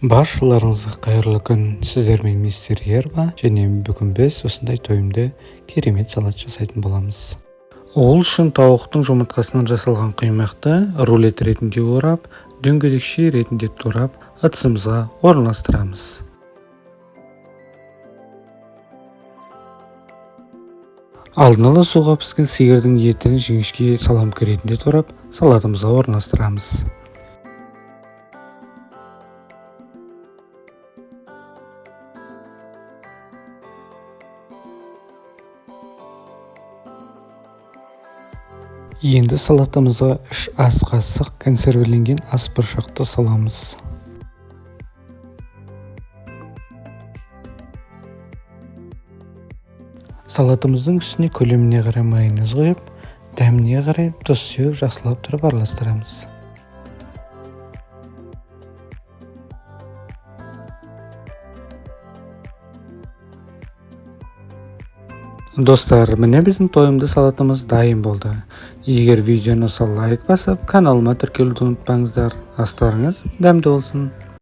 Баршаларыңызға қайырлы күн. Сіздермен мистер Ерба және бүгін біз осындай тойымды керемет салат жасайтын боламыз. Ол үшін тауықтың жұмыртқасынан жасалған құймақты рулет ретінде орап, дөңгелекше ретінде турап, ыдысымызға орналастырамыз. Алдын ала суға піскен сиырдың етін жіңішке саламка ретінде турап, салатымызға орналастырамыз. Енді салатымызға 3 ас қасық консервіленген ас бұршақты саламыз. Салатымыздың үстіне көлеміне қарай майонез құйып, дәміне қарай тұз сеуіп жақсылап тұрып араластырамыз. Достар, міне біздің тойымды салатымыз дайын болды. Егер видеоны лайк басып, каналыма тіркелуді ұмытпаңыздар. Астарыңыз дәмді болсын.